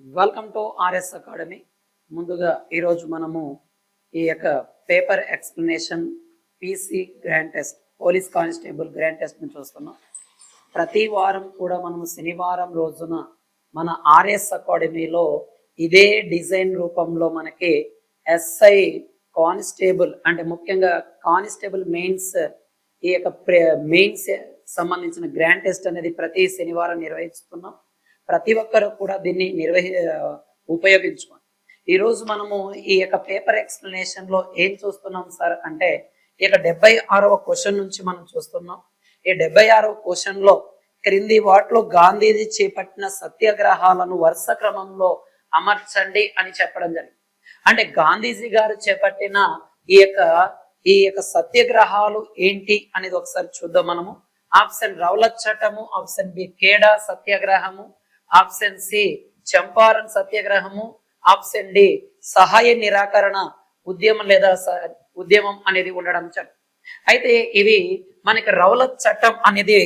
Welcome to RS academy. ముందుగా ఈరోజు మనము ఈ యొక్క paper explanation PC grand test, police constable grand టెస్ట్ని చూస్తున్నాం. ప్రతి వారం కూడా మనము శనివారం రోజున మన ఆర్ఎస్ అకాడమీలో ఇదే డిజైన్ రూపంలో మనకి ఎస్ఐ కానిస్టేబుల్ అంటే ముఖ్యంగా కానిస్టేబుల్ మెయిన్స్ ఈ యొక్క మెయిన్స్ సంబంధించిన గ్రాండ్ టెస్ట్ అనేది ప్రతి శనివారం నిర్వహిస్తున్నాం. ప్రతి ఒక్కరు కూడా దీన్ని ఉపయోగించుకోండి. ఈరోజు మనము ఈ యొక్క పేపర్ ఎక్స్ప్లెనేషన్ లో ఏం చూస్తున్నాం సార్ అంటే ఈ యొక్క 76వ క్వశ్చన్ నుంచి మనం చూస్తున్నాం. ఈ 76వ క్వశ్చన్ లో క్రింది వాటిలో గాంధీజీ చేపట్టిన సత్యాగ్రహాలను వరుస క్రమంలో అమర్చండి అని చెప్పడం జరిగింది. అంటే గాంధీజీ గారు చేపట్టిన ఈ యొక్క సత్యాగ్రహాలు ఏంటి అనేది ఒకసారి చూద్దాం మనము. ఆప్షన్ రౌలత్ చట్టము, ఆప్షన్ బి ఖేడా సత్యాగ్రహము, ఆప్షన్ సి చంపారన్ సత్యాగ్రహము, ఆప్షన్ డి సహాయ నిరాకరణ ఉద్యమం లేదా ఉద్యమం అనేది ఉండడం చట్టం. అయితే ఇవి మనకి రౌలత్ చట్టం అనేది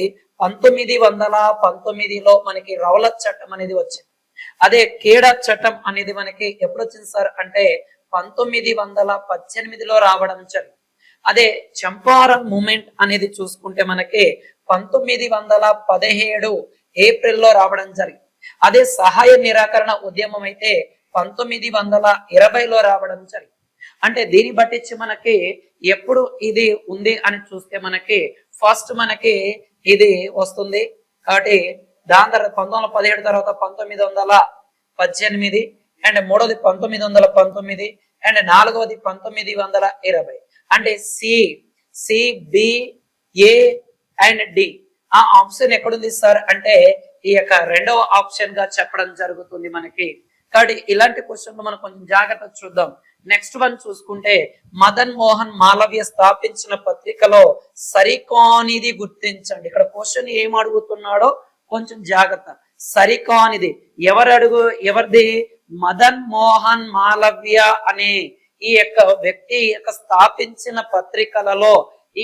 1919లో మనకి రౌలత్ చట్టం అనేది వచ్చింది. అదే ఖేడా చట్టం అనేది మనకి ఎప్పుడు వచ్చింది సార్ అంటే 1918లో రావడం జరిగింది. అదే చంపారన్ మూమెంట్ అనేది చూసుకుంటే మనకి 1917 ఏప్రిల్లో రావడం జరిగింది. అదే సహాయ నిరాకరణ ఉద్యమం అయితే 1920లో రావడం జరిగింది. అంటే దీన్ని బట్టించి మనకి ఎప్పుడు ఇది ఉంది అని చూస్తే మనకి ఫస్ట్ మనకి ఇది వస్తుంది. కాబట్టి దాని తర్వాత 1917 తర్వాత 1918 అండ్ మూడవది 1919 అండ్ నాలుగవది 1920. అంటే సిబిఏ అండ్ డి. ఆ ఆప్షన్ ఎక్కడుంది సార్ అంటే ఈ యొక్క రెండవ ఆప్షన్ గా చెప్పడం జరుగుతుంది మనకి. కాబట్టి ఇలాంటి క్వశ్చన్ మనం కొంచెం జాగ్రత్త చూద్దాం. నెక్స్ట్ వన్ చూసుకుంటే మదన్ మోహన్ మాలవ్య స్థాపించిన పత్రికలో సరికానిది గుర్తించండి. ఇక్కడ క్వశ్చన్ ఏం అడుగుతున్నాడో కొంచెం జాగ్రత్త. సరికానిది ఎవరిది? మదన్ మోహన్ మాలవ్య అనే ఈ యొక్క వ్యక్తి యొక్క స్థాపించిన పత్రికలలో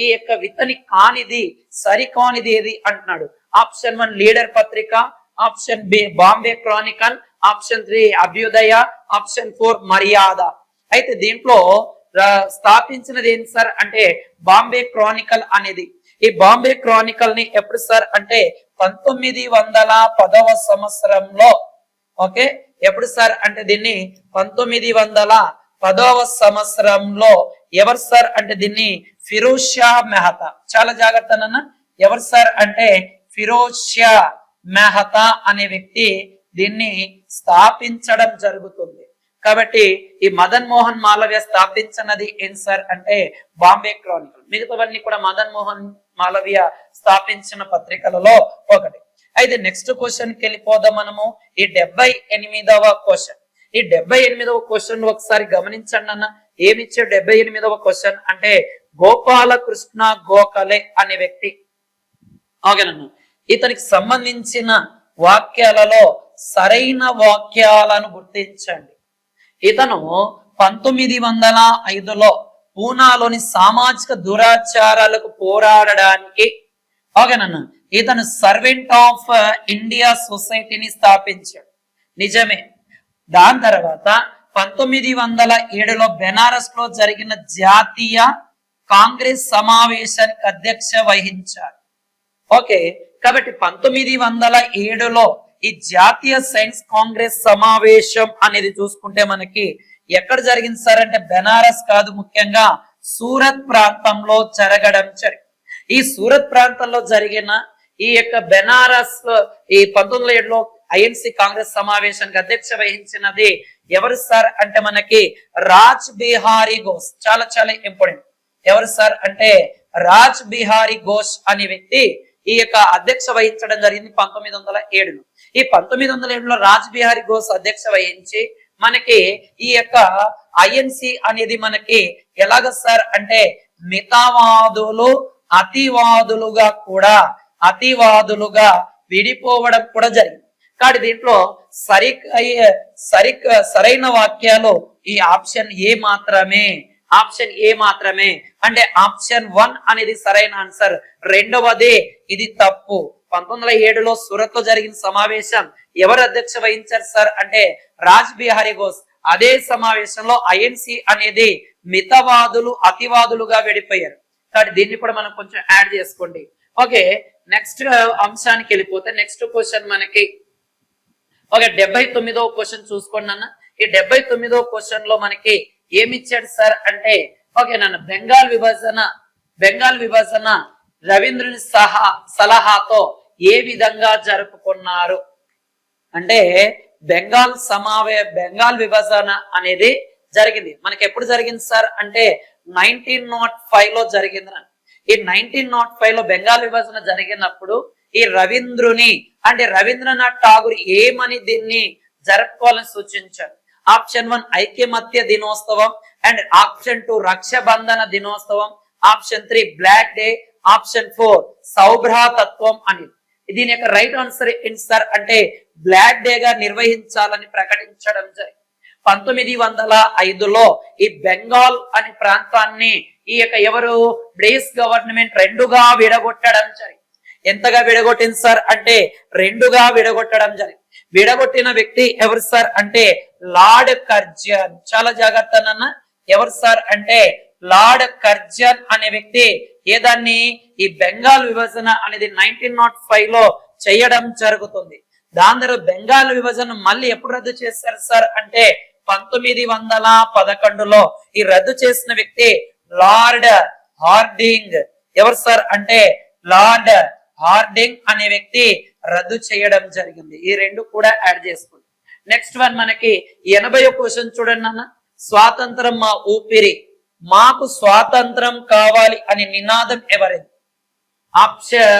ఈ యొక్క వితని కానిది సరికానిది ఏది అంటున్నాడు. ఆప్షన్ 1 లీడర్ పత్రిక, option B Bombay Chronicle, option 3 Abhyudaya, option 4 మర్యాద. అయితే దీంట్లో స్థాపించినది ఏంటి సార్ అంటే బాంబే క్రానికల్ అనేది. ఈ బాంబే క్రానికల్ ని ఎప్పుడు సార్ అంటే 1910వ సంవత్సరంలో. ఓకే, ఎప్పుడు సార్ అంటే దీన్ని 1910వ సంవత్సరంలో ఎవరు సార్ అంటే దీన్ని ఫిరోజ్ షా మెహతా. చాలా జాగ్రత్త నాన్న. ఎవరు సార్ అంటే ఫిరోజ్ షా మెహతా అనే వ్యక్తి దీన్ని స్థాపించడం జరుగుతుంది. కాబట్టి ఈ మదన్ మోహన్ మాలవ్య స్థాపించినది ఏం సార్ అంటే బాంబే క్రానికల్. మిగతావన్నీ కూడా మదన్ మోహన్ మాలవ్య స్థాపించిన పత్రికలలో ఒకటి. అయితే నెక్స్ట్ క్వశ్చన్ కి వెళ్ళిపోదాం మనము. ఈ 78వ క్వశ్చన్. ఈ 78వ క్వశ్చన్ ఒకసారి గమనించండి అన్న. ఏమిచ్చే 78వ క్వశ్చన్ అంటే గోపాలకృష్ణ గోఖలే అనే వ్యక్తి. ఓకేనన్నా. ఇతనికి సంబంధించిన వాక్యాలలో సరైన వాక్యాలను గుర్తించండి. ఇతను 1905లో పూనాలోని సామాజిక దురాచారాలకు పోరాడడానికి ఓకేనన్నా ఇతను సర్వెంట్ ఆఫ్ ఇండియా సొసైటీని స్థాపించాడు. నిజమే. దాని తర్వాత 1907లో బెనారస్ లో జరిగిన జాతీయ కాంగ్రెస్ సమావేశానికి అధ్యక్ష వహించారు. ఓకే, కాబట్టి 1907లో ఈ జాతీయ సైన్స్ కాంగ్రెస్ సమావేశం అనేది చూసుకుంటే మనకి ఎక్కడ జరిగింది సార్ అంటే బెనారస్ కాదు, ముఖ్యంగా సూరత్ ప్రాంతంలో జరగడం జరిగింది. ఈ సూరత్ ప్రాంతంలో జరిగిన ఈ యొక్క బెనారస్ ఈ 1907లో ఐఎన్సి కాంగ్రెస్ సమావేశానికి అధ్యక్ష వహించినది ఎవరు సార్ అంటే మనకి రాజ్ బిహారీ ఘోష్. చాలా చాలా ఇంపార్టెంట్. ఎవరు సార్ అంటే రాజ్ బిహారీ ఘోష్ అనే వ్యక్తి ఈ యొక్క అధ్యక్ష వహించడం జరిగింది 1907లో. ఈ 1907లో రాజ్ బిహారీ ఘోష్ అధ్యక్ష వహించి మనకి ఈ యొక్క ఐఎన్సి అనేది మనకి ఎలాగ సార్ అంటే మితవాదులు అతివాదులుగా విడిపోవడం కూడా జరిగింది. కాబట్టి దీంట్లో సరైన వాక్యాలు ఈ ఆప్షన్ ఏ మాత్రమే. అంటే ఆప్షన్ 1 అనేది సరైన ఆన్సర్. రెండవది ఇది తప్పు. 1907లో సూరత్ లో జరిగిన సమావేశం ఎవరు అధ్యక్ష వహించారు సార్ అంటే రాజ్ బిహారీ ఘోష్. అదే సమావేశంలో ఐఎన్సి అనేది మితవాదులు అతివాదులుగా విడిపోయారు. కాబట్టి దీన్ని కూడా మనం కొంచెం యాడ్ చేసుకోండి. ఓకే, నెక్స్ట్ అంశానికి వెళ్ళిపోతే నెక్స్ట్ క్వశ్చన్ మనకి ఓకే 79వ క్వశ్చన్ చూసుకోండి అన్న. ఈ 79వ క్వశ్చన్ లో మనకి ఏమి ఇచ్చాడు సార్ అంటే ఓకే నన్ను బెంగాల్ విభజన రవీంద్రుని సలహాతో ఏ విధంగా జరుపుకున్నారు అంటే బెంగాల్ విభజన అనేది జరిగింది. మనకి ఎప్పుడు జరిగింది సార్ అంటే 1905 లో జరిగింది. ఈ 1905 లో బెంగాల్ విభజన జరిగినప్పుడు ఈ రవీంద్రుని అంటే రవీంద్రనాథ్ ఠాగూర్ ఏమని దీన్ని జరుపుకోవాలని సూచించారు. ఆప్షన్ 1 ఐక్యమత్య దినోత్సవం అండ్ ఆప్షన్ 2 రక్షబంధన దినోత్సవం, ఆప్షన్ 3 బ్లాక్ డే, ఆప్షన్ 4 సౌభ్రాతత్వం అని. దీని యొక్క రైట్ ఆన్సర్ ఏంటి సార్ అంటే బ్లాక్ డే గా నిర్వహించాలని ప్రకటించడం జరిగింది. 1905లో ఈ బెంగాల్ అనే ప్రాంతాన్ని ఈ యొక్క ఎవరు బ్రిటిష్ గవర్నమెంట్ రెండుగా విడగొట్టడం జరిగింది. ఎంతగా విడగొట్టింది సార్ అంటే రెండుగా విడగొట్టడం జరిగింది. విడగొట్టిన వ్యక్తి ఎవరు సార్ అంటే లార్డ్ కర్జన్. చాలా జాగ్రత్త అన్న, ఎవరు సార్ అంటే లార్డ్ కర్జన్ అనే వ్యక్తి ఏదాన్ని ఈ బెంగాల్ విభజన అనేది 1905 లో చేయడం జరుగుతుంది. దాని తర్వాత బెంగాల్ విభజన మళ్ళీ ఎప్పుడు రద్దు చేశారు సార్ అంటే 1911లో ఈ రద్దు చేసిన వ్యక్తి లార్డ్ హార్డింగ్. ఎవరు సార్ అంటే లార్డ్ హార్డింగ్ అనే వ్యక్తి రద్దు చేయడం జరిగింది. ఈ రెండు కూడా యాడ్ చేసుకోండి. నెక్స్ట్ వన్ మనకి 80వ క్వశ్చన్ చూడండి అన్న. స్వాతంత్రం మా ఊపిరి, మాకు స్వాతంత్రం కావాలి అనే నినాదం ఎవరిది? ఆప్షన్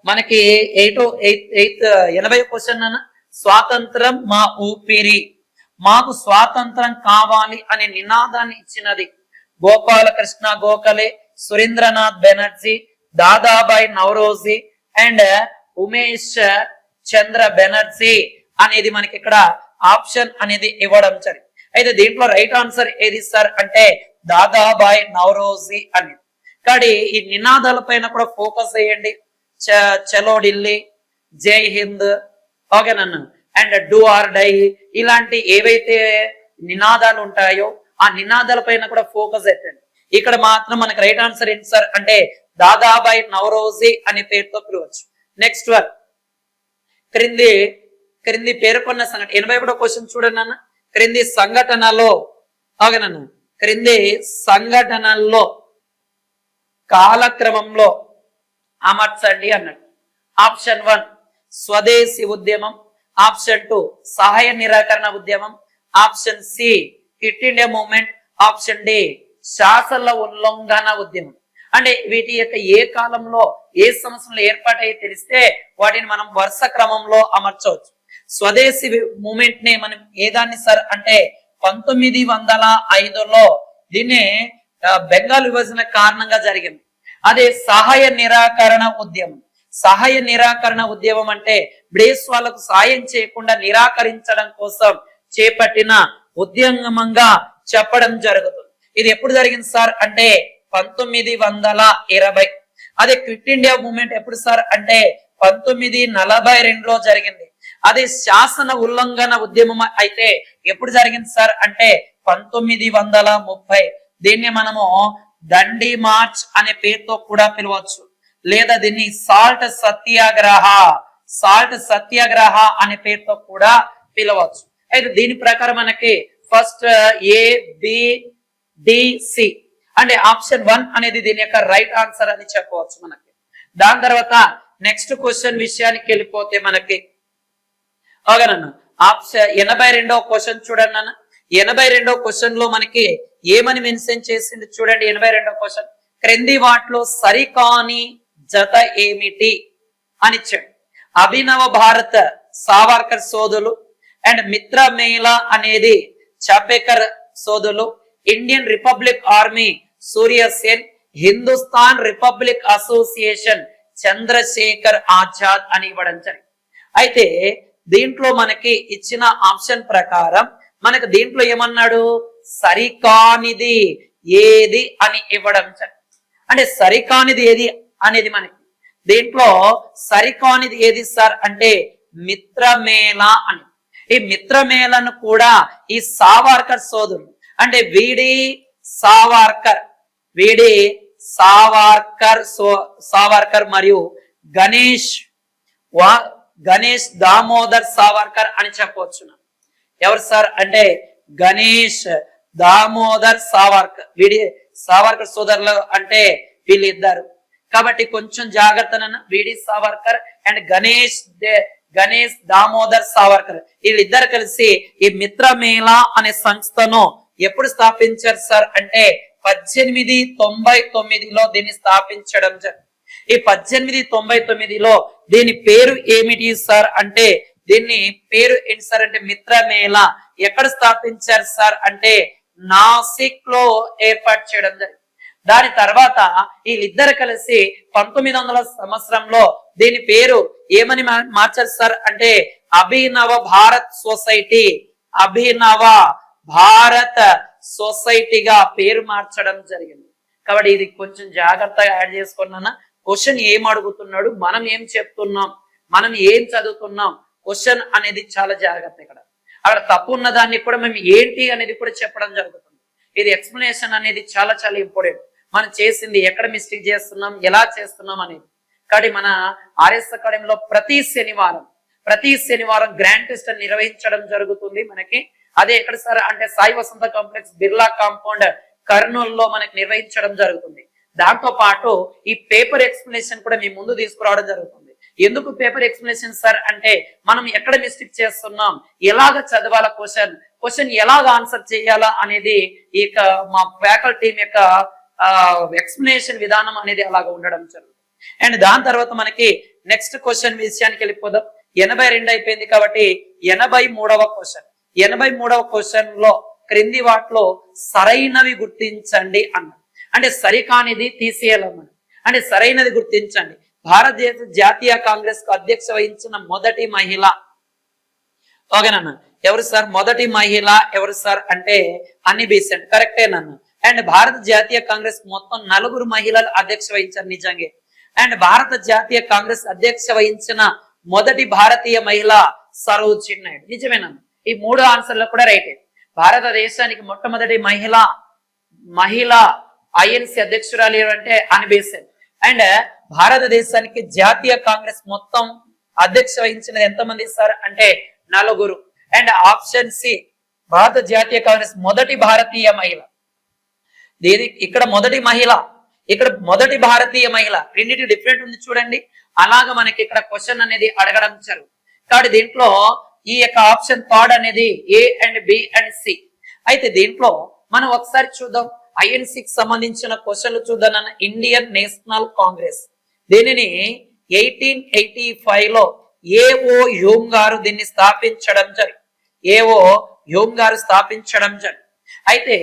మనకి 80వ క్వశ్చన్ అన్న. స్వాతంత్రం మా ఊపిరి, మాకు స్వాతంత్రం కావాలి అనే నినాదాన్ని ఇచ్చినది గోపాలకృష్ణ గోఖలే, సురేంద్రనాథ్ బెనర్జీ, దాదాబాయి నవరోజీ అండ్ ఉమేష్ చంద్ర బెనర్జీ అనేది మనకి ఇక్కడ ఆప్షన్ అనేది ఇవ్వడం జరిగింది. అయితే దీంట్లో రైట్ ఆన్సర్ ఏది సార్ అంటే దాదాబాయి నవరోజీ అని. కానీ ఈ నినాదాల పైన కూడా ఫోకస్ చేయండి. చలో ఢిల్లీ, జై హింద్, ఓకేనన్ను అండ్ డూ ఆర్ డై, ఇలాంటి ఏవైతే నినాదాలు ఉంటాయో ఆ నినాదాల పైన కూడా ఫోకస్ పెట్టండి. ఇక్కడ మాత్రం మనకి రైట్ ఆన్సర్ ఏంటి సార్ అంటే దాదాబాయి నవరోజీ అనే పేరుతో పిలవచ్చు. నెక్స్ట్ వన్ క్రింది పేర్కొన్న సంఘటన 81వ క్వశ్చన్ చూడండి అన్న. క్రింది సంఘటనలో ఓకేనన్న క్రింది సంఘటనల్లో కాలక్రమంలో అమర్చండి అన్నాడు. ఆప్షన్ 1 స్వదేశీ ఉద్యమం, ఆప్షన్ 2 సహాయ నిరాకరణ ఉద్యమం, option C quit India movement, option D శాసన ఉల్లంఘన ఉద్యమం. అంటే వీటి యొక్క ఏ కాలంలో ఏ సంవత్సరంలో ఏర్పాటై తెలిస్తే వాటిని మనం వరుస క్రమంలో అమర్చవచ్చు. స్వదేశీ మూమెంట్ ని మనం ఏదాన్ని సార్ అంటే 1905లో దీన్ని బెంగాల్ విభజన కారణంగా జరిగింది. అదే సహాయ నిరాకరణ ఉద్యమం. సహాయ నిరాకరణ ఉద్యమం అంటే బ్రిటిష్ వాళ్ళకు సాయం చేయకుండా నిరాకరించడం కోసం చేపట్టిన ఉద్యమంగా చెప్పడం జరుగుతుంది. ఇది ఎప్పుడు జరిగింది సార్ అంటే 1920. అదే క్విట్ ఇండియా మూవ్మెంట్ ఎప్పుడు సార్ అంటే 1942లో జరిగింది. అదే శాసన ఉల్లంఘన ఉద్యమం అయితే ఎప్పుడు జరిగింది సార్ అంటే 1930. దీన్ని మనము దండి మార్చ్ అనే పేరుతో కూడా పిలవచ్చు, లేదా దీన్ని సాల్ట్ సత్యాగ్రహ అనే పేరుతో కూడా పిలవచ్చు. అయితే దీని ప్రకారం మనకి first A B D C అంటే ఆప్షన్ 1 అనేది దీని యొక్క రైట్ ఆన్సర్ అని చెప్పవచ్చు మనకి. దాని తర్వాత నెక్స్ట్ క్వశ్చన్ విషయానికి వెళ్ళిపోతే మనకి ఓకేనన్న ఆప్షన్ 82వ క్వశ్చన్ చూడండి అన్న. 82వ క్వశ్చన్ లో మనకి ఏమని మెన్షన్ చేసింది చూడండి. 82వ క్వశ్చన్ క్రింది వాటిలో సరికాని జత ఏమిటి అని ఇచ్చాడు. అభినవ భారత్ సావర్కర్ సోదులు అండ్ మిత్రమేళ అనేది చాపేకర్ సోదులు, ఇండియన్ రిపబ్లిక్ ఆర్మీ సూర్య సేన్, హిందుస్థాన్ రిపబ్లిక్ అసోసియేషన్ చంద్రశేఖర్ ఆజాద్ అని ఇవ్వడం జరిగింది. అయితే దీంట్లో మనకి ఇచ్చిన ఆప్షన్ ప్రకారం మనకు దీంట్లో ఏమన్నాడు సరికానిది ఏది అని ఇవ్వడం జరిగింది. అంటే సరికానిది ఏది అనేది మనకి దీంట్లో సరికానిది ఏది సార్ అంటే మిత్రమేళ అని. ఈ మిత్రమేళను కూడా ఈ సావర్కర్ సోదరులు అంటే సావర్కర్ మరియు గణేష్ దామోదర్ సావర్కర్ అని చెప్పవచ్చు. ఎవరు సార్ అంటే గణేష్ దామోదర్ సావర్కర్. సావర్కర్ సోదరులు అంటే వీళ్ళిద్దరు. కాబట్టి కొంచెం జాగ్రత్తన, విడి సావర్కర్ అండ్ గణేష్ దామోదర్ సావర్కర్ వీళ్ళిద్దరు కలిసి ఈ మిత్రమేళ అనే సంస్థను ఎప్పుడు స్థాపించారు సార్ అంటే 1899లో దీన్ని స్థాపించడం జరిగింది. ఈ 1899లో దీని పేరు ఏమిటి సార్ అంటే దీన్ని పేరు ఏంటి సార్ అంటే మిత్రమేళ. ఎక్కడ స్థాపించారు సార్ అంటే నాసిక్ లో ఏర్పాటు చేయడం జరిగింది. దాని తర్వాత వీళ్ళిద్దరు కలిసి 1900 సంవత్సరంలో దీని పేరు ఏమని మార్చారు సార్ అంటే అభినవ భారత్ సొసైటీగా పేరు మార్చడం జరిగింది. కాబట్టి ఇది కొంచెం జాగ్రత్తగా యాడ్ చేసుకున్నా. క్వశ్చన్ ఏం అడుగుతున్నాడు, మనం ఏం చెప్తున్నాం, మనం ఏం చదువుతున్నాం, క్వశ్చన్ అనేది చాలా జాగ్రత్త. అక్కడ తప్పు ఉన్న దాన్ని కూడా మేము ఏంటి అనేది కూడా చెప్పడం జరుగుతుంది. ఇది ఎక్స్ప్లెనేషన్ అనేది చాలా చాలా ఇంపార్టెంట్. మనం చేసింది ఎక్కడ మిస్టేక్ చేస్తున్నాం, ఎలా చేస్తున్నాం అనేది. కాబట్టి మన ఆర్ఎస్ అకాడమీలో ప్రతి శనివారం గ్రాండ్ టెస్ట్ నిర్వహించడం జరుగుతుంది మనకి. అదే ఎక్కడ సార్ అంటే సాయి వసంత కాంప్లెక్స్ బిర్లా కాంపౌండ్ కర్నూలులో మనకి నిర్వహించడం జరుగుతుంది. దాంతో పాటు ఈ పేపర్ ఎక్స్ప్లెనేషన్ కూడా మీ ముందు తీసుకురావడం జరుగుతుంది. ఎందుకు పేపర్ ఎక్స్ప్లెనేషన్ సార్ అంటే మనం ఎక్కడ మిస్టేక్ చేస్తున్నాం, ఎలాగ చదవాలా, క్వశ్చన్ ఎలాగ ఆన్సర్ చేయాలా అనేది ఈ మా ఫ్యాకల్టీ యొక్క ఎక్స్ప్లెనేషన్ విధానం అనేది అలాగ ఉండడం జరుగుతుంది. అండ్ దాని తర్వాత మనకి నెక్స్ట్ క్వశ్చన్ విషయానికి వెళ్ళిపోదాం. 82 అయిపోయింది కాబట్టి 83వ క్వశ్చన్ లో క్రింది వాటిలో సరైనవి గుర్తించండి అన్నారు. అంటే సరికానిది తీసేయాలన్నమాట. అంటే సరైనది గుర్తించండి. భారతదేశ జాతీయ కాంగ్రెస్ కు అధ్యక్ష వహించిన మొదటి మహిళ. ఓకేనన్న, ఎవరు సార్ మొదటి మహిళ ఎవరు సార్ అంటే అన్ని బీసెంట్ కరెక్టేనన్న. అండ్ భారత జాతీయ కాంగ్రెస్ మొత్తం 4 మహిళలు అధ్యక్ష వహించారు నిజంగా. అండ్ భారత జాతీయ కాంగ్రెస్ అధ్యక్ష వహించిన మొదటి భారతీయ మహిళ సరోజిని నాయుడు. నిజమేనన్న. ఈ 3 ఆన్సర్లు కూడా రైటే. భారతదేశానికి మొట్టమొదటి మహిళ ఐఎన్సి అధ్యక్షురాలు అంటే అనిబేసెంట్. అండ్ భారతదేశానికి జాతీయ కాంగ్రెస్ మొత్తం అధ్యక్ష వహించినది ఎంతమంది సార్ అంటే 4. అండ్ ఆప్షన్ సి భారత జాతీయ కాంగ్రెస్ మొదటి భారతీయ మహిళ. ఇక్కడ మొదటి భారతీయ మహిళ, రెండింటి డిఫరెంట్ ఉంది చూడండి. అలాగా మనకి ఇక్కడ క్వశ్చన్ అనేది అడగడం జరుగుతుంది. కాబట్టి దీంట్లో ఈ యొక్క ఆప్షన్ థర్డ్ అనేది A and B and C. అయితే దీంట్లో మనం ఒకసారి చూద్దాం. ఐఎన్సికి సంబంధించిన క్వశ్చన్లు చూద్దాం. ఇండియన్ నేషనల్ కాంగ్రెస్ దీనిని 1885లో ఏఓ హ్యూమ్ గారు దీన్ని స్థాపించడం జరిగింది. అయితే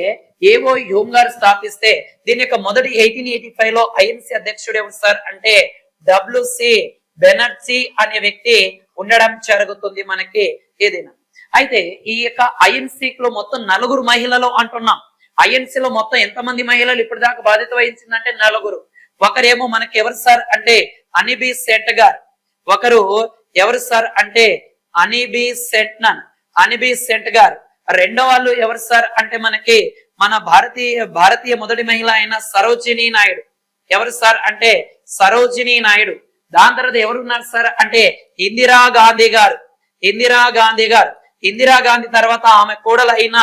ఏఓ హ్యూమ్ గారు స్థాపిస్తే దీని యొక్క మొదటి 1885లో ఐఎన్సి అధ్యక్షుడు ఎవరు సార్ అంటే డబ్ల్యూసి బెనర్జీ అనే వ్యక్తి ఉండడం జరుగుతుంది మనకి ఏదైనా. అయితే ఈ యొక్క ఐఎన్సీలో మొత్తం 4 మహిళలు అంటున్నాం. ఐఎన్సీలో మొత్తం ఎంతమంది మహిళలు ఇప్పటిదాకా బాధ్యత వహించిందంటే 4. ఒకరేమో మనకి ఎవరు సార్ అంటే అనిబీ సెంట్ గారు. ఒకరు ఎవరు సార్ అంటే అనిబీ సెంట్ గారు. రెండో వాళ్ళు ఎవరు సార్ అంటే మనకి మన భారతీయ మొదటి మహిళ అయిన సరోజిని నాయుడు. ఎవరు సార్ అంటే సరోజిని నాయుడు. దాని తర్వాత ఎవరున్నారు సార్ అంటే ఇందిరా గాంధీ తర్వాత ఆమె కోడలు అయిన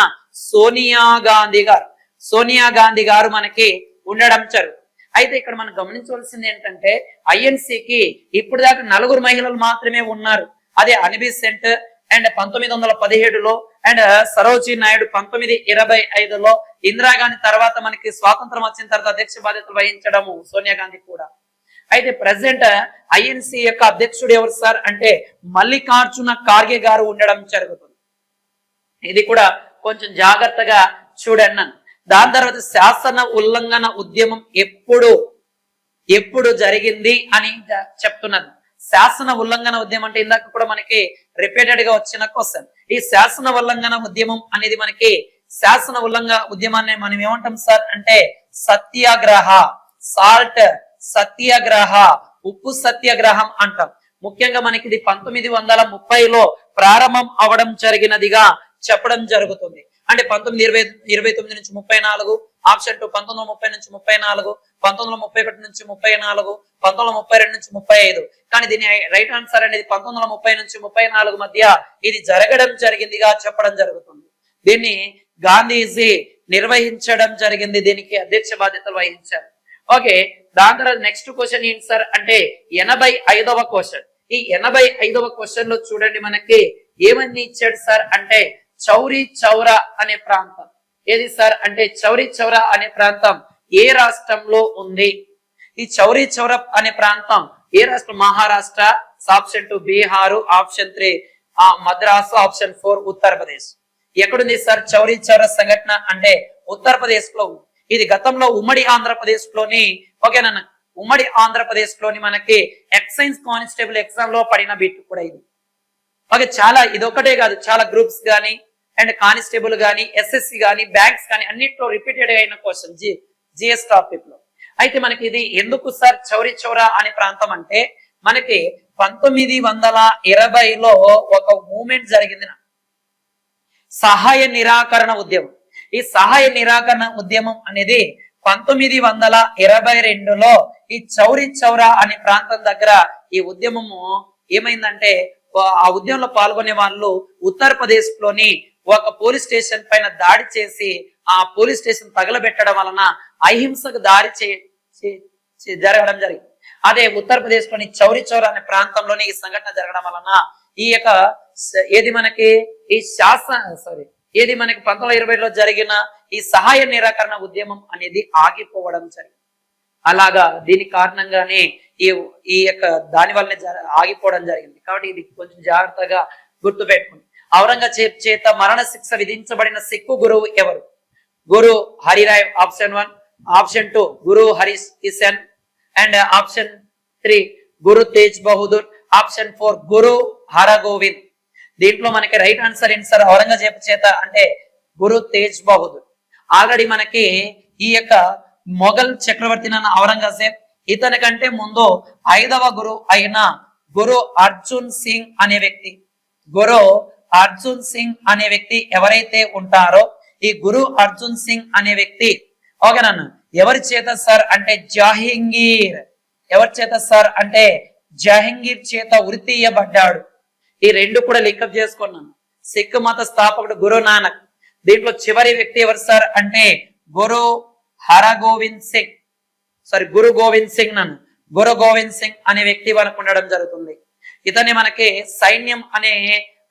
సోనియా గాంధీ గారు మనకి ఉండడం జరుగుతుంది. అయితే ఇక్కడ మనం గమనించవలసింది ఏంటంటే ఐఎన్సికి ఇప్పుడు దాకా 4 మహిళలు మాత్రమే ఉన్నారు. అదే అనిబీ cent and 1917లో and Sarojini Naidu 1925లో, Indira Gandhi తర్వాత మనకి స్వాతంత్రం వచ్చిన తర్వాత అధ్యక్ష బాధ్యతలు వహించడము సోనియా గాంధీ కూడా. అయితే ప్రెసిడెంట్ ఐఎన్సి యొక్క అధ్యక్షుడు ఎవరు సార్ అంటే మల్లికార్జున ఖార్గే గారు ఉండడం జరుగుతుంది. ఇది కూడా కొంచెం జాగ్రత్తగా చూడండి. దాని తర్వాత శాసన ఉల్లంఘన ఉద్యమం ఎప్పుడు జరిగింది అని చెప్తున్నది. శాసన ఉల్లంఘన ఉద్యమం అంటే ఇందాక కూడా మనకి రిపీటెడ్ గా వచ్చిన క్వశ్చన్. ఈ శాసన ఉల్లంఘన ఉద్యమం అనేది మనకి శాసన ఉల్లంఘన ఉద్యమాన్ని మనం ఏమంటాం సార్ అంటే సత్యాగ్రహ ఉప్పు సత్యాగ్రహం అంటాం. ముఖ్యంగా మనకి ఇది 1930లో ప్రారంభం అవడం జరిగినదిగా చెప్పడం జరుగుతుంది. అంటే 1929 నుంచి 34, ఆప్షన్ 2 1930 నుంచి 34, 1931 నుంచి 34, 1932 నుంచి 35. కానీ దీని రైట్ ఆన్సర్ అనేది 1930 నుంచి 34 మధ్య ఇది జరగడం జరిగిందిగా చెప్పడం జరుగుతుంది. దీన్ని గాంధీజీ నిర్వహించడం జరిగింది, దీనికి అధ్యక్ష బాధ్యతలు వహించారు. ఓకే, దాని తర్వాత నెక్స్ట్ క్వశ్చన్ ఏంటి సార్ అంటే 85వ క్వశ్చన్. ఈ 85వ క్వశ్చన్ లో చూడండి మనకి ఏమని ఇచ్చాడు సార్ అంటే చౌరీ చౌరా అనే ప్రాంతం. ఏది సార్ అంటే చౌరీ చౌరా అనే ప్రాంతం ఏ రాష్ట్రంలో ఉంది? ఈ చౌరీ చౌరా అనే ప్రాంతం ఏ రాష్ట్రం? Maharashtra, option 2 Bihar, option 3 Madras, option 4 Uttar Pradesh. ఎక్కడుంది సార్ చౌరీ చౌరా సంఘటన అంటే ఉత్తరప్రదేశ్ లో ఉంది. ఇది గతంలో ఉమ్మడి ఆంధ్రప్రదేశ్ లోని ఓకేనా ఉమ్మడి ఆంధ్రప్రదేశ్ లోని మనకి ఎక్సైజ్ కానిస్టేబుల్ ఎగ్జామ్ లో పడిన బిట్ కూడా ఇది. ఓకే, చాలా ఇదొకటే కాదు, చాలా గ్రూప్స్ గానీ అండ్ కానిస్టేబుల్ గానీ ఎస్ఎస్సి గానీ బ్యాంక్స్ గానీ అన్నిట్లో రిపీటెడ్ అయిన క్వశ్చన్ జిఎస్ టాపిక్ లో. అయితే మనకి ఇది ఎందుకు సార్ చౌరీ చౌరా అనే ప్రాంతం అంటే మనకి 1920లో ఒక మూమెంట్ జరిగింది, సహాయ నిరాకరణ ఉద్యమం. ఈ సహాయ నిరాకరణ ఉద్యమం అనేది 1922లో ఈ చౌరీ చౌరా అనే ప్రాంతం దగ్గర ఈ ఉద్యమము ఏమైందంటే ఆ ఉద్యమంలో పాల్గొనే వాళ్ళు ఉత్తరప్రదేశ్ లోని ఒక పోలీస్ స్టేషన్ పైన దాడి చేసి ఆ పోలీస్ స్టేషన్ తగలబెట్టడం వలన అహింసకు దాడి జరగడం జరిగింది. అదే ఉత్తరప్రదేశ్ లోని చౌరీ చౌరా అనే ప్రాంతంలోని ఈ సంఘటన జరగడం వలన ఈ యొక్క ఏది మనకి ఈ ఏది మనకి 1920లో జరిగిన ఈ సహాయ నిరాకరణ ఉద్యమం అనేది ఆగిపోవడం జరిగింది. అలాగా దీని కారణంగానే ఈ యొక్క దాని వల్లనే ఆగిపోవడం జరిగింది. కాబట్టి ఇది కొంచెం జాగ్రత్తగా గుర్తు పెట్టుకోండి. ఔరంగజేబ్ చేత మరణ శిక్ష విధించబడిన సిక్కు గురువు ఎవరు? గురు హరిరాయ్ option 1, option 2 Guru Hari Kishan and option 3 Guru Tegh Bahadur, option 4 గురు హరగోవింద్. దీంట్లో మనకి రైట్ ఆన్సర్ ఏంటి సార్? ఔరంగజేబ్ చేత అంటే గురు తేజ్ బహదూర్. ఆల్రెడీ మనకి ఈ యొక్క మొఘల్ చక్రవర్తి ఔరంగజేబ్ ఇతని కంటే ముందు 5వ గురు అయిన గురు అర్జున్ సింగ్ అనే వ్యక్తి, గురు అర్జున్ సింగ్ అనే వ్యక్తి ఎవరైతే ఉంటారో ఈ గురు అర్జున్ సింగ్ అనే వ్యక్తి ఓకేనా ఎవరి చేత సార్ అంటే జహాంగీర్, ఎవరి చేత సార్ అంటే జహాంగీర్ చేత ఉరి తీయబడ్డాడు. ఈ రెండు కూడా లింకప్ చేసుకున్నాను. సిక్ మత స్థాపకుడు గురు నానక్. దీంట్లో చివరి వ్యక్తి ఎవరు సార్ అంటే గురు హరగోవింద్ సింగ్, గురు గోవింద్ సింగ్ గురు గోవింద్ సింగ్ అనే వ్యక్తి మనకు ఉండడం జరుగుతుంది. ఇతని మనకి సైన్యం అనే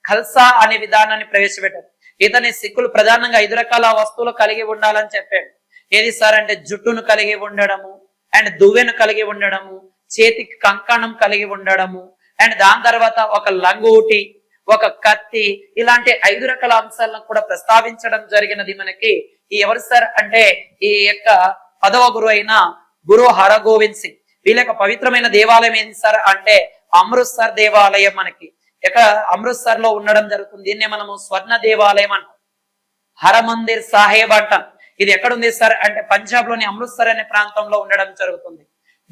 ఖల్సా అనే విధానాన్ని ప్రవేశపెట్టారు. ఇతని సిక్కులు ప్రధానంగా 5 రకాల వస్తువులు కలిగి ఉండాలని చెప్పాడు. ఏది సార్ అంటే జుట్టును కలిగి ఉండడము అండ్ దువ్వెను కలిగి ఉండడము, చేతికి కంకణం కలిగి ఉండడము అండ్ దాని తర్వాత ఒక లంగూటి, ఒక కత్తి, ఇలాంటి 5 రకాల అంశాలను కూడా ప్రస్తావించడం జరిగినది మనకి ఈ ఎవరు సార్ అంటే ఈ యొక్క 10వ గురు అయిన గురు హరగోవింద్ సింగ్. వీళ్ళ యొక్క పవిత్రమైన దేవాలయం ఏంటి సార్ అంటే అమృత్సర్ దేవాలయం. మనకి ఇక్కడ అమృత్సర్ లో ఉండడం జరుగుతుంది. దీన్నే మనము స్వర్ణ దేవాలయం అంటాం, హరమందిర్ సాహెబ్ అంటాం. ఇది ఎక్కడ ఉంది సార్ అంటే పంజాబ్ లోని అమృత్సర్ అనే ప్రాంతంలో ఉండడం జరుగుతుంది.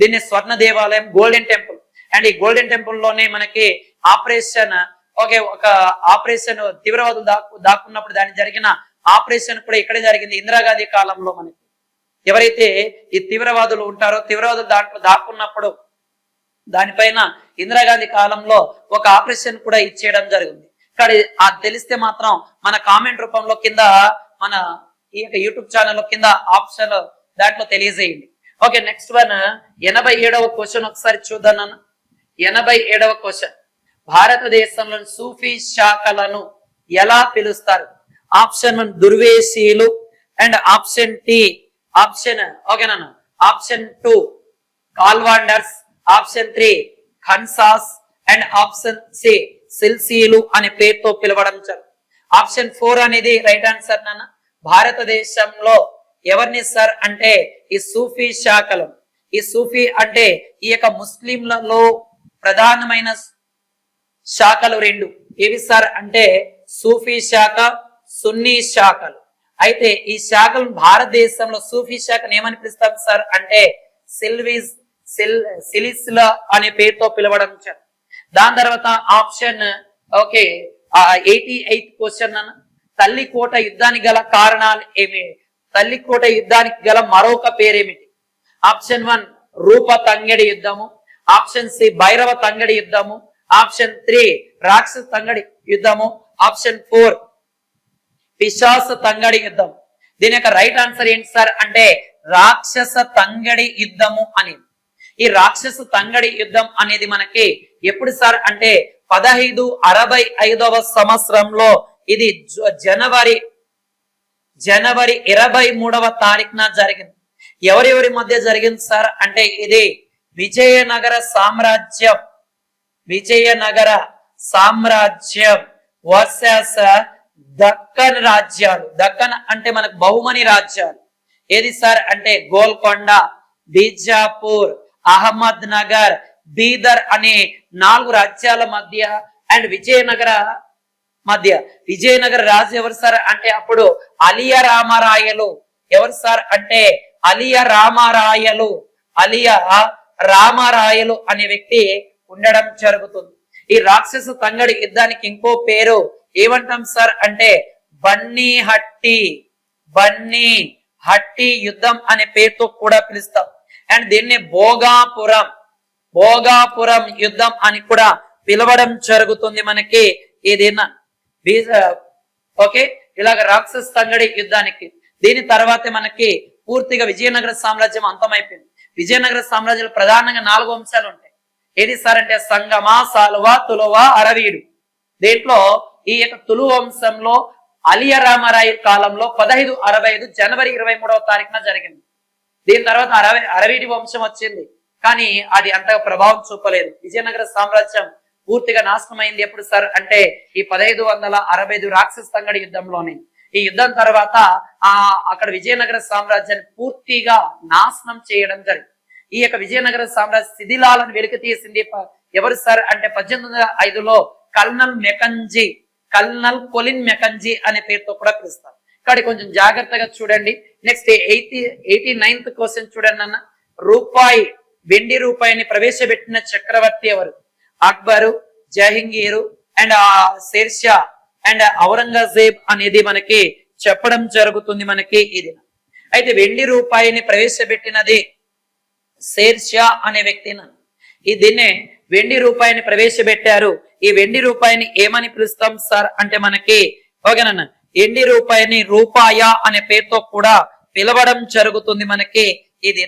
దీన్ని స్వర్ణ దేవాలయం, గోల్డెన్ టెంపుల్. అండ్ ఈ గోల్డెన్ టెంపుల్ లోనే మనకి ఆపరేషన్ ఒక ఆపరేషన్ తీవ్రవాదులు దాక్కున్నప్పుడు దాని జరిగిన ఆపరేషన్ కూడా ఇక్కడే జరిగింది. ఇందిరాగాంధీ కాలంలో మనకి ఎవరైతే ఈ తీవ్రవాదులు ఉంటారో తీవ్రవాదులు దాంట్లో దాక్కున్నప్పుడు దానిపైన ఇందిరాగాంధీ కాలంలో ఒక ఆపరేషన్ కూడా ఇచ్చేయడం జరిగింది. ఇక్కడ అది తెలిస్తే మాత్రం మన కామెంట్ రూపంలో కింద మన ఈ యొక్క యూట్యూబ్ ఛానల్ కింద ఆప్షన్ దాంట్లో తెలియజేయండి. ఓకే, నెక్స్ట్ వన్ 87వ క్వశ్చన్ ఒకసారి చూద్దాం నాన్న. 87వ క్వశ్చన్, భారతదేశంలోని సూఫీ శాఖలను ఎలా పిలుస్తారు? ఆప్షన్ 1 దుర్వేశీలు అండ్ ఆప్షన్ టి ఓకేనా ఆప్షన్ 2 కాల్వాండర్స్, ఆప్షన్ 3 ఖన్సాస్ అండ్ ఆప్షన్ సి సిల్సీలు అనే పేరుతో పిలవడం జరుగుతుంది. ఆప్షన్ 4 అనేది రైట్ ఆన్సర్ నాన్న. భారతదేశంలో ఎవరిని సార్ అంటే ఈ సూఫీ శాఖలు. ఈ సూఫీ అంటే ఈ యొక్క ముస్లింలలో ప్రధానమైన శాఖలు 2 ఏవి సార్ అంటే సూఫీ శాఖ, సున్నీ శాఖలు. అయితే ఈ శాఖలు భారతదేశంలో సూఫీ శాఖను ఏమని పిలుస్తాం సార్ అంటే సిలిసిలా అనే పేరుతో పిలవడం జరిగింది. దాని తర్వాత ఆప్షన్ ఓకే 88th క్వశ్చన్ అన్న, తల్లికోట యుద్ధానికి గల కారణాలు ఏమి? తల్లికోట యుద్ధానికి గల మరొక పేరేమిటి? ఆప్షన్ 1 రూప తంగడి యుద్ధము, ఆప్షన్ సి భైరవ తంగడి యుద్ధము, ఆప్షన్ 3 రాక్షస తంగడి యుద్ధము, ఆప్షన్ 4 పిశాస తంగడి యుద్ధం. దీని యొక్క రైట్ ఆన్సర్ ఏంటి సార్ అంటే రాక్షస తంగడి యుద్ధము అని. ఈ రాక్షస తంగడి యుద్ధం అనేది మనకి ఎప్పుడు సార్ అంటే 1565వ సంవత్సరంలో ఇది జనవరి 23వ తారీఖున జరిగింది. ఎవరెవరి మధ్య జరిగింది సార్ అంటే ఇది విజయనగర సామ్రాజ్యం వర్సెస్ దక్కన్ రాజ్యాలు. దక్కన్ అంటే మనకు బహుమని రాజ్యాలు. ఏది సార్ అంటే గోల్కొండ, బీజాపూర్, అహ్మద్ నగర్, బీదర్ అనే 4 రాజ్యాల మధ్య అండ్ విజయనగర రాజు ఎవరు సార్ అంటే అప్పుడు అలియ రామరాయలు. ఎవరు సార్ అంటే అలియ రామరాయలు అనే వ్యక్తి ఉండడం జరుగుతుంది. ఈ రాక్షస తంగడి యుద్ధానికి ఇంకో పేరు ఏమంటాం సార్ అంటే బన్నీ హట్టి యుద్ధం అనే పేరుతో కూడా పిలుస్తాం. అండ్ దీన్ని భోగాపురం యుద్ధం అని కూడా పిలవడం జరుగుతుంది మనకి. ఏదైనా ఓకే ఇలాగ రాక్షస తంగడి యుద్ధానికి. దీని తర్వాతే మనకి పూర్తిగా విజయనగర సామ్రాజ్యం అంతమైపోయింది. విజయనగర సామ్రాజ్యంలో ప్రధానంగా 4 వంశాలు ఉంటాయి. ఏది సార్ అంటే సంగమ, సాలువ, తులువ, అరవీడు. దీంట్లో ఈ యొక్క తులు వంశంలో అలియ రామరాయ కాలంలో 1565 జనవరి 23వ తారీఖున జరిగింది. దీని తర్వాత అరవీడి వంశం వచ్చింది, కానీ అది అంతగా ప్రభావం చూపలేదు. విజయనగర సామ్రాజ్యం పూర్తిగా నాశనమైంది ఎప్పుడు సార్ అంటే ఈ 1565 రాక్షస తంగడి యుద్ధంలోనే. ఈ యుద్ధం తర్వాత అక్కడ విజయనగర సామ్రాజ్యాన్ని పూర్తిగా నాశనం చేయడం జరిగింది. ఈ యొక్క విజయనగర సామ్రాజ్య శిథిలాలను వెలికి తీసింది ఎవరు సార్ అంటే 1805లో కల్నల్ కొలిన్ మెకంజీ అనే పేరుతో కూడా పిలుస్తారు. ఇక్కడ కొంచెం జాగ్రత్తగా చూడండి. నెక్స్ట్ 89th క్వశ్చన్ చూడండి అన్న. వెండి రూపాయిని ప్రవేశపెట్టిన చక్రవర్తి ఎవరు? అక్బరు, జహంగీరు అండ్ షేర్షా అండ్ ఔరంగజేబ్ అనేది మనకి చెప్పడం జరుగుతుంది మనకి ఇది. అయితే వెండి రూపాయిని ప్రవేశపెట్టినది షేర్షా అనే వ్యక్తిన. దీన్నే వెండి రూపాయిని ప్రవేశపెట్టారు. ఈ వెండి రూపాయిని ఏమని పిలుస్తాం సార్ అంటే మనకి ఓకేనన్న వెండి రూపాయిని రూపాయ అనే పేరుతో కూడా పిలవడం జరుగుతుంది మనకి ఇది.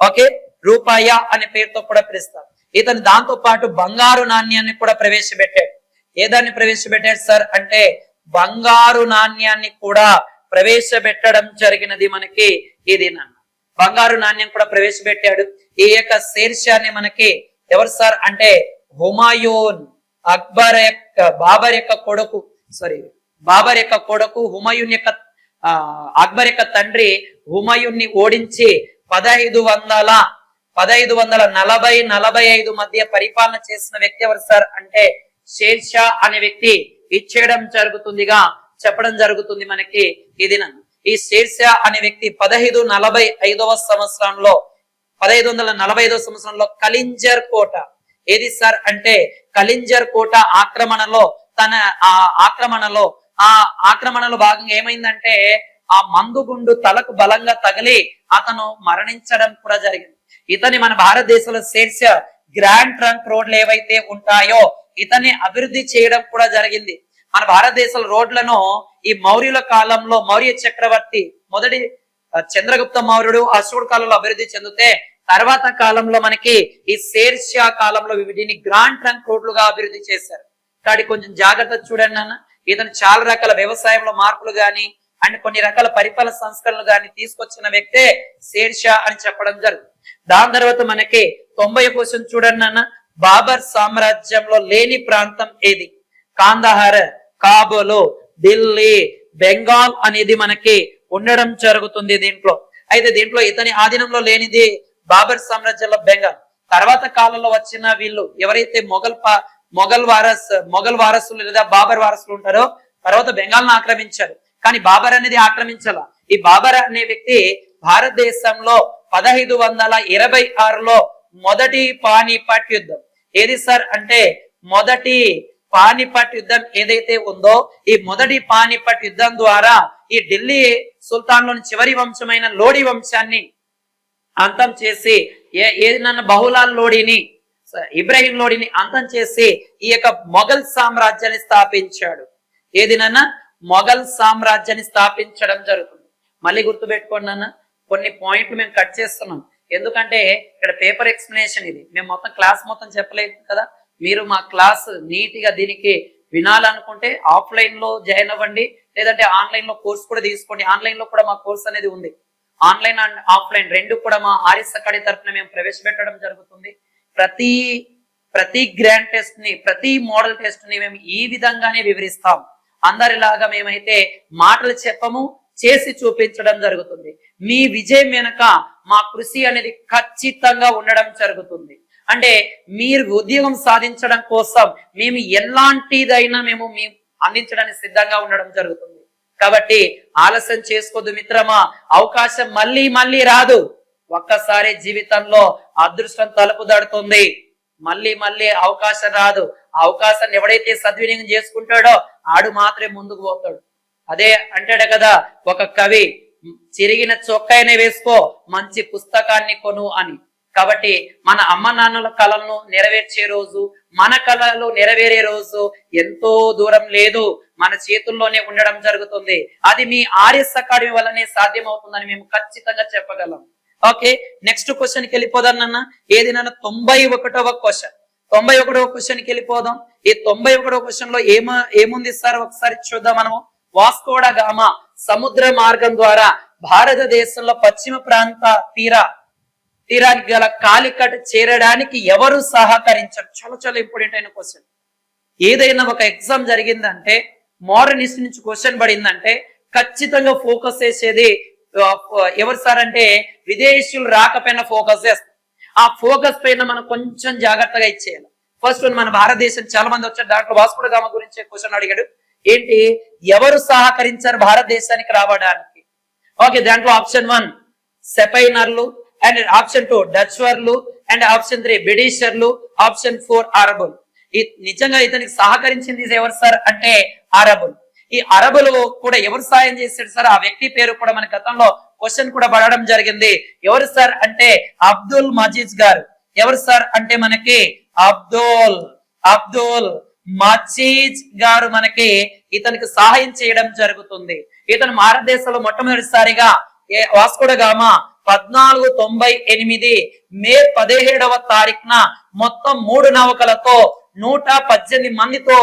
ఓకే రూపాయ అనే పేరుతో కూడా పిలుస్తారు. ఇతను దాంతో పాటు బంగారు నాణ్యాన్ని కూడా ప్రవేశపెట్టాడు. ఏదాన్ని ప్రవేశపెట్టాడు సార్ అంటే బంగారు నాణ్యాన్ని కూడా ప్రవేశపెట్టడం జరిగినది మనకి ఇది. బంగారు నాణ్యం కూడా ప్రవేశపెట్టాడు. ఈ యొక్క షేర్షాని మనకి ఎవరు సార్ అంటే హుమాయూన్, బాబర్ యొక్క కొడుకు హుమాయూన్ యొక్క అక్బర్ యొక్క తండ్రి హుమాయూన్ని ఓడించి 1540-45 మధ్య పరిపాలన చేసిన వ్యక్తి ఎవరు సార్ అంటే షేర్షా అనే వ్యక్తి ఇచ్చేయడం జరుగుతుందిగా చెప్పడం జరుగుతుంది మనకి ఇది. ఈ షేర్షా అనే వ్యక్తి 1545వ సంవత్సరంలో కలింజర్ కోట ఏది సార్ అంటే కలింజర్ కోట ఆక్రమణలో భాగంగా ఏమైందంటే ఆ మందుగుండు తలకు బలంగా తగిలి అతను మరణించడం కూడా జరిగింది. ఇతని మన భారతదేశంలో షేర్షా గ్రాండ్ ట్రంక్ రోడ్లు ఏవైతే ఉంటాయో ఇతన్ని అభివృద్ధి చేయడం కూడా జరిగింది. మన భారతదేశంలో రోడ్లను ఈ మౌర్యుల కాలంలో మౌర్య చక్రవర్తి మొదటి చంద్రగుప్త మౌర్యుడు అశోకుడు కాలంలో అభివృద్ధి చెందితే తర్వాత కాలంలో మనకి ఈ షేర్షా కాలంలో వీటిని గ్రాండ్ ట్రంక్ రోడ్లుగా అభివృద్ధి చేశారు. కాబట్టి కొంచెం జాగ్రత్త చూడండి అన్న. ఇతను చాలా రకాల వ్యవసాయంలో మార్పులు గాని అండ్ కొన్ని రకాల పరిపాలన సంస్కరణలు గాని తీసుకొచ్చిన వ్యక్తే షేర్షా అని చెప్పడం జరుగుతుంది. దాని తర్వాత మనకి 90 క్వశ్చన్ చూడండి అన్న. బాబర్ సామ్రాజ్యంలో లేని ప్రాంతం ఏది? కాందహార్, కాబూల్, ఢిల్లీ, బెంగాల్ అనేది మనకి ఉండడం జరుగుతుంది దీంట్లో. అయితే దీంట్లో ఇతని ఆధీనంలో లేనిది బాబర్ సామ్రాజ్యంలో బెంగాల్. తర్వాత కాలంలో వచ్చిన వీళ్ళు ఎవరైతే మొఘల్ వారసులు లేదా బాబర్ వారసులు ఉంటారో తర్వాత బెంగాల్ ను ఆక్రమించారు. కానీ బాబర్ అనేది ఆక్రమించాల. ఈ బాబర్ అనే వ్యక్తి భారతదేశంలో 1526లో మొదటి పానిపట్ యుద్ధం. ఏది సార్ అంటే మొదటి పానిపట్ యుద్ధం ఏదైతే ఉందో ఈ మొదటి పానిపట్ యుద్ధం ద్వారా ఈ ఢిల్లీ సుల్తాన్లోని చివరి వంశమైన లోడి వంశాన్ని అంతం చేసి ఏది నన్న బహులాల్ లోడిని ఇబ్రాహిం లోడిని అంతం చేసి ఈ యొక్క మొఘల్ సామ్రాజ్యాన్ని స్థాపించాడు. ఏది నాన్న మొఘల్ సామ్రాజ్యాన్ని స్థాపించడం జరుగుతుంది. మళ్ళీ గుర్తుపెట్టుకోండి నాన్న, కొన్ని పాయింట్లు మేము కట్ చేస్తున్నాం ఎందుకంటే ఇక్కడ పేపర్ ఎక్స్ప్లెనేషన్ ఇది, మేము మొత్తం క్లాస్ మొత్తం చెప్పలేదు కదా. మీరు మా క్లాస్ నీట్ గా దీనికి వినాలనుకుంటే ఆఫ్లైన్ లో జాయిన్ అవ్వండి, లేదంటే ఆన్లైన్ లో కోర్స్ కూడా తీసుకోండి. ఆన్లైన్ లో కూడా మా కోర్స్ అనేది ఉంది. ఆన్లైన్ అండ్ ఆఫ్లైన్ రెండు కూడా మా ఆర్ఎస్ అకాడమీ తరఫున మేము ప్రవేశపెట్టడం జరుగుతుంది. ప్రతి గ్రాండ్ టెస్ట్ ని, ప్రతి మోడల్ టెస్ట్ ని మేము ఈ విధంగానే వివరిస్తాం. అందరిలాగా మేమైతే మాటలు చెప్పము, చేసి చూపించడం జరుగుతుంది. మీ విజయం వెనక మా కృషి అనేది ఖచ్చితంగా ఉండడం జరుగుతుంది. అంటే మీరు ఉద్యోగం సాధించడం కోసం మేము ఎలాంటిదైనా మేము అందించడానికి సిద్ధంగా ఉండడం జరుగుతుంది. కాబట్టి ఆలస్యం చేసుకోవద్దు మిత్రమా, అవకాశం మళ్ళీ మళ్ళీ రాదు. ఒక్కసారి జీవితంలో అదృష్టం తలుపు తడుతుంది, మళ్ళీ మళ్ళీ అవకాశం రాదు. ఆ అవకాశాన్ని ఎవడైతే సద్వినియోగం చేసుకుంటాడో ఆడు మాత్రమే ముందుకు పోతాడు. అదే అంటాడు కదా ఒక కవి, చిరిగిన చొక్కాయనే వేసుకో మంచి పుస్తకాన్ని కొను అని. కాబట్టి మన అమ్మ నాన్నల కళలను నెరవేర్చే రోజు, మన కళలు నెరవేరే రోజు ఎంతో దూరం లేదు, మన చేతుల్లోనే ఉండడం జరుగుతుంది. అది మీ ఆర్ఎస్ అకాడమీ వల్లనే సాధ్యం అవుతుందని మేము ఖచ్చితంగా చెప్పగలం. ఓకే, నెక్స్ట్ క్వశ్చన్ కి వెళ్ళిపోదాం నాన్న. ఏది నాన్న 91వ క్వశ్చన్. 91వ క్వశ్చన్ కి వెళ్ళిపోదాం. ఈ 91వ క్వశ్చన్ లో ఏముంది సార్ ఒకసారి చూద్దాం మనము. వాస్కోడా గామా సముద్ర మార్గం ద్వారా భారతదేశంలో పశ్చిమ ప్రాంత తీరానికి గల కాలికట్ చేరడానికి ఎవరు సహకరించారు? చాలా చాలా ఇంపార్టెంట్ అయిన క్వశ్చన్. ఏదైనా ఒక ఎగ్జామ్ జరిగిందంటే, మోడర్న్ హిస్టరీ నుంచి క్వశ్చన్ పడిందంటే ఖచ్చితంగా ఫోకస్ చేసేది ఎవరు సార్ అంటే విదేశీయులు రాకపోయినా ఫోకస్ చేస్తారు. ఆ ఫోకస్ పైన మనం కొంచెం జాగ్రత్తగా ఇచ్చేయాలి. ఫస్ట్ మన భారతదేశం చాలా మంది వచ్చారు, దాంట్లో వాస్కోడా గామా గురించి క్వశ్చన్ అడిగాడు. ఏంటి, ఎవరు సహకరించారు భారతదేశానికి రావడానికి? ఓకే, దాంట్లో ఆప్షన్ 1 సెపైనర్లు, అండ్ ఆప్షన్ 2 డచ్ వర్లు, అండ్ ఆప్షన్ 3 బ్రిటిషర్లు, ఆప్షన్ 4 అరబులు. నిజంగా ఇతనికి సహకరించింది ఎవరు సార్ అంటే అరబులు. ఈ అరబులు కూడా ఎవరు సాయం చేశాడు సార్? ఆ వ్యక్తి పేరు కూడా మన గతంలో క్వశ్చన్ కూడా పడడం జరిగింది. ఎవరు సార్ అంటే అబ్దుల్ మజీద్ గారు. ఎవరు సార్ అంటే మనకి అబ్దుల్ మజీద్ గారు మనకి ఇతనికి సహాయం చేయడం జరుగుతుంది. ఇతను భారతదేశంలో మొట్టమొదటిసారిగా వాస్కోడా గామా 1498 మే 17వ తారీఖున మొత్తం 3 నౌకలతో 118 మందితో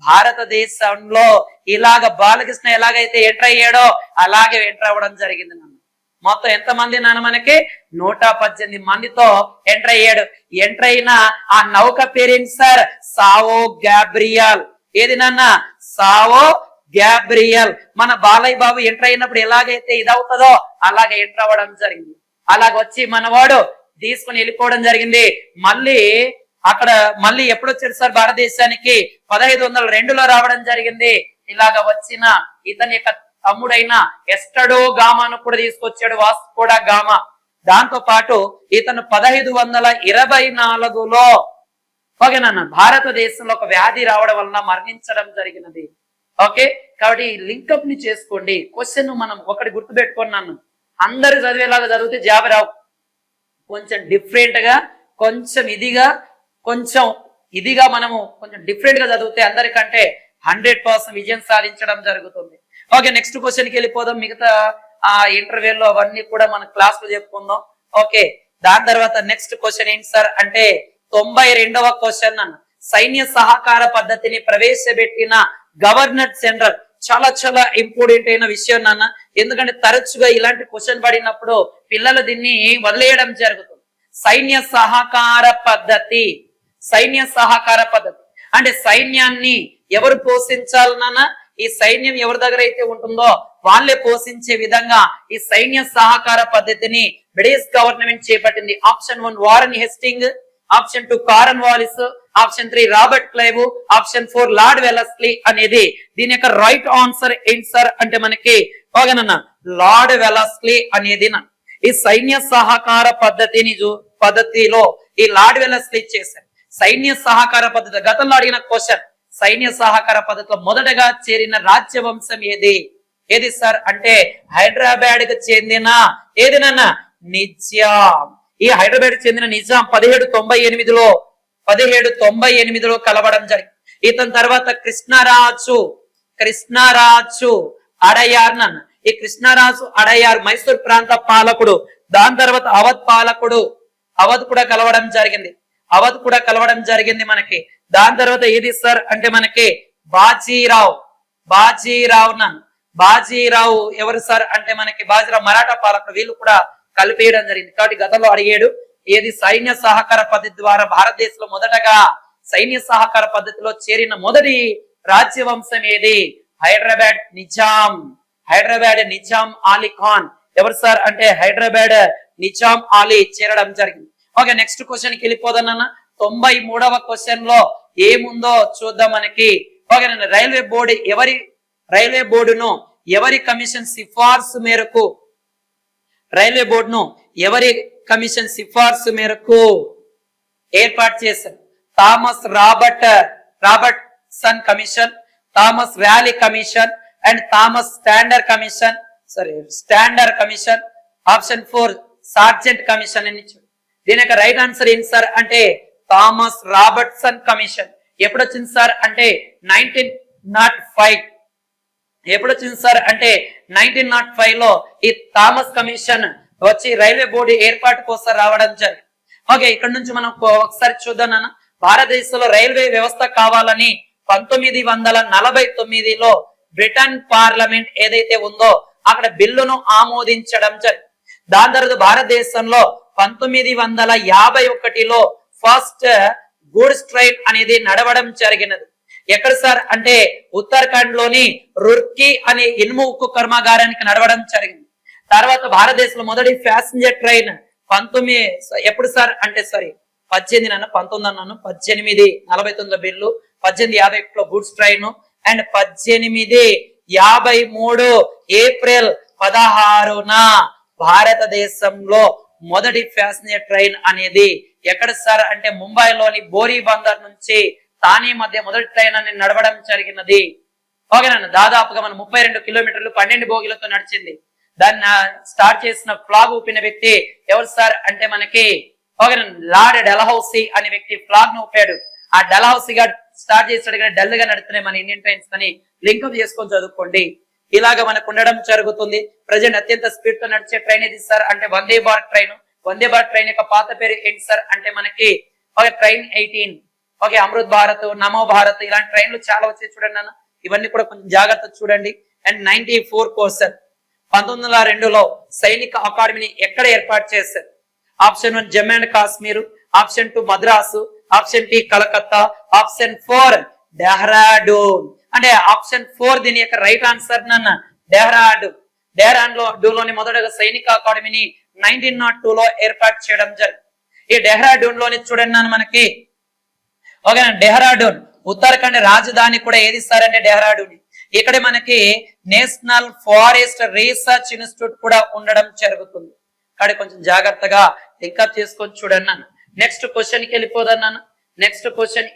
భారతదేశంలో ఇలాగ బాలకృష్ణ ఎలాగైతే ఎంటర్ అయ్యాడో అలాగే ఎంటర్ అవ్వడం జరిగింది. మొత్తం ఎంత మంది నాన్న మనకి 118 మందితో ఎంటర్ అయ్యాడు. ఎంటర్ అయిన ఆ నౌక పేరేంటి సార్? సావో గ్యాబ్రియల్. ఏది నాన్న? సావో గ్యాబ్రియల్. మన బాలయ్య బాబు ఎంటర్ అయినప్పుడు ఎలాగైతే ఇదవుతుందో అలాగే ఎంటర్ అవ్వడం జరిగింది. అలాగ వచ్చి మనవాడు తీసుకుని వెళ్ళిపోవడం జరిగింది. మళ్ళీ ఎప్పుడు వచ్చాడు సార్ భారతదేశానికి? 1502లో రావడం జరిగింది. ఇలాగ వచ్చిన ఇతని యొక్క తమ్ముడైన ఎస్టడో గామాను కూడా తీసుకొచ్చాడు వాస్కోడా గామా. దాంతో పాటు ఇతను 1524లో ఓకేనా భారతదేశంలో ఒక వ్యాధి రావడం వలన మరణించడం జరిగినది. ఓకే, కాబట్టి లింకప్ ని చేసుకోండి. క్వశ్చన్ మనం ఒకటి గుర్తుపెట్టుకోండి, నన్ను అందరు చదివేలాగా చదివితే జాబ్ రావు. కొంచెం డిఫరెంట్ గా, కొంచెం ఇదిగా మనము కొంచెం డిఫరెంట్ గా చదివితే అందరికంటే 100% విజయం సాధించడం జరుగుతుంది. ఓకే, నెక్స్ట్ క్వశ్చన్ కి వెళ్ళిపోదాం. మిగతా ఆ ఇంటర్వ్యూలో అవన్నీ కూడా మన క్లాస్ లో చెప్పుకుందాం. ఓకే, దాని తర్వాత నెక్స్ట్ క్వశ్చన్ ఏంటి సార్ అంటే 92వ క్వశ్చన్ అన్న. సైన్య సహకార పద్ధతిని ప్రవేశపెట్టిన గవర్నర్ జనరల్. చాలా చాలా ఇంపార్టెంట్ అయిన విషయం నాన్న, ఎందుకంటే తరచుగా ఇలాంటి క్వశ్చన్ పడినప్పుడు పిల్లలు దీన్ని వదిలేయడం జరుగుతుంది. సైన్య సహకార పద్ధతి అంటే సైన్యాన్ని ఎవరు పోషించాలి నాన్న? ఈ సైన్యం ఎవరి దగ్గర అయితే ఉంటుందో వాళ్ళే పోషించే విధంగా ఈ సైన్య సహకార పద్ధతిని బ్రిటిష్ గవర్నమెంట్ చేపట్టింది. Option 1 Warren Hasting, option 2 Cornwallis, option 3 Robert Clive, option 4 Lord Wellesley అనేది దీని యొక్క రైట్ ఆన్సర్ ఏంటి సార్ అంటే మనకి ఓకేనన్న లార్డ్ వెలస్లీ అనేది. ఈ సైన్య సహకార పద్ధతిలో ఈ లార్డ్ వెల్లస్లీ చేశారు. సైన్య సహకార పద్ధతి గతంలో అడిగిన క్వశ్చన్, సైన్య సహకార పద్ధతిలో మొదటగా చేరిన రాజ్యవంశం ఏది? ఏది సార్ అంటే హైదరాబాద్ కు చెందిన ఏది నాన్న? నిజాం. ఈ హైదరాబాద్ కు చెందిన నిజాం 1798లో కలవడం జరిగింది. ఇతని తర్వాత కృష్ణరాజు అడయార్ నాన్న. ఈ కృష్ణరాజు అడయార్ మైసూర్ ప్రాంత పాలకుడు. దాని తర్వాత అవధ్ కూడా కలవడం జరిగింది మనకి. దాని తర్వాత ఏది సార్ అంటే మనకి బాజీరావు నాన్న. బాజీరావు ఎవరు సార్ అంటే మనకి బాజీరావు మరాఠా పాలకుడు. వీళ్ళు కూడా కలిపేయడం జరిగింది. కాబట్టి గతంలో అడిగాడు ఏది సైన్య సహకార పద్ధతి ద్వారా భారతదేశంలో మొదటగా సైన్య సహకార పద్ధతిలో చేరిన మొదటి రాజ్యవంశం ఏది? హైదరాబాద్ నిజాం అలీ ఖాన్. ఎవరు సార్ అంటే హైదరాబాద్ నిజాం అలీ చేరడం జరిగింది. ఓకే, నెక్స్ట్ క్వశ్చన్ కి వెళ్ళిపోదన్న. 93వ క్వశ్చన్ లో ఏముందో చూద్దాం మనకి. ఓకే, రైల్వే బోర్డును ఎవరి కమిషన్ సిఫార్సు మేరకు ఏర్పాటు చేశారు? Thomas Robertson commission, Thomas valley commission and Thomas standard commission. Option 4 Sargent commission అని. దీని యొక్క రైట్ ఆన్సర్ ఏంటి సార్ అంటే థామస్ రాబర్ట్సన్ కమిషన్. ఎప్పుడు వచ్చింది సార్ అంటే 1905. ఎప్పుడు వచ్చింది సార్ అంటే 1905 లో ఈ థామస్ కమిషన్ వచ్చి రైల్వే బోర్డు ఏర్పాటు కోసం రావడం జరిగింది. ఓకే, ఇక్కడ నుంచి మనం ఒకసారి చూద్దాం నాన్న. భారతదేశంలో రైల్వే వ్యవస్థ కావాలని 1949లో బ్రిటన్ పార్లమెంట్ ఏదైతే ఉందో అక్కడ బిల్లును ఆమోదించడం జరిగింది. దాని తర్వాత భారతదేశంలో 1951లో ఫస్ట్ గూడ్స్ ట్రైన్ అనేది నడవడం జరిగినది. ఎక్కడ సార్ అంటే ఉత్తరాఖండ్ లోని రుర్కీ అనే ఇనుము ఉక్కు కర్మాగారానికి నడవడం జరిగింది. తర్వాత భారతదేశంలో మొదటి ప్యాసింజర్ ట్రైన్ 1849 బిల్లు, 1851లో గూడ్స్ ట్రైన్ అండ్ 1853 ఏప్రిల్ 16న భారతదేశంలో మొదటి ప్యాసింజర్ ట్రైన్ అనేది ఎక్కడ సార్ అంటే ముంబైలోని బోరీ బందర్ నుంచి తానే మధ్య మొదటి ట్రైన్ అనేది నడవడం జరిగినది. ఓకేనా, దాదాపుగా మనం 32 కిలోమీటర్లు 12 బోగిలతో నడిచింది. దాన్ని స్టార్ట్ చేసిన ఫ్లాగ్ ఊపిన వ్యక్తి ఎవరు సార్ అంటే మనకి ఓకేనా లార్డ్ డెల్హౌసీ అనే వ్యక్తి ఫ్లాగ్ ను ఊపాడు. ఆ డెల్హౌసీ గా స్టార్ట్ చేసాడు కానీ డల్ గా నడుతున్నాయి మన ఇండియన్ ట్రైన్స్ అని లింకప్ చేసుకొని చదువుకోండి. ఇలాగా మనకు ఉండడం జరుగుతుంది. ప్రజెంట్ అత్యంత స్పీడ్ తో నడిచే ట్రైన్ ఏది సార్ అంటే వందే భారత్ ట్రైన్. వందే భారత్ ట్రైన్ యొక్క పాత పేరు ఏంటి సార్ అంటే మనకి ట్రైన్ 18. ఓకే, అమృత్ భారత్, నమో భారత్ ఇలాంటి ట్రైన్లు చాలా వచ్చాయి చూడండి అన్న. ఇవన్నీ కూడా కొంచెం జాగ్రత్త చూడండి. అండ్ 94 క్వశ్చన్ 1902లో సైనిక అకాడమీని ఎక్కడ ఏర్పాటు చేశారు? Option 1 Jammu and Kashmir, option 2 Madras, option 3 Calcutta, option 4 Dehradun. అంటే ఆప్షన్ 4 దీని యొక్క రైట్ ఆన్సర్ నన్న డెహ్రాడూన్ మొదటగా సైనిక అకాడమీని 1902లో ఏర్పాటు చేయడం జరిగింది. ఈ డెహ్రాడూన్ లోని చూడండి నన్ను మనకి ఓకేనా డెహ్రాడూన్ ఉత్తరాఖండ్ రాజధాని కూడా ఏది సార్ అంటే డెహ్రాడూన్. ఇక్కడ మనకి నేషనల్ ఫారెస్ట్ రీసెర్చ్ ఇన్స్టిట్యూట్ కూడా ఉండడం జరుగుతుంది. కానీ కొంచెం జాగ్రత్తగా లింకప్ చేసుకొని చూడండి. నెక్స్ట్ క్వశ్చన్ కి వెళ్ళిపోదాం. Next question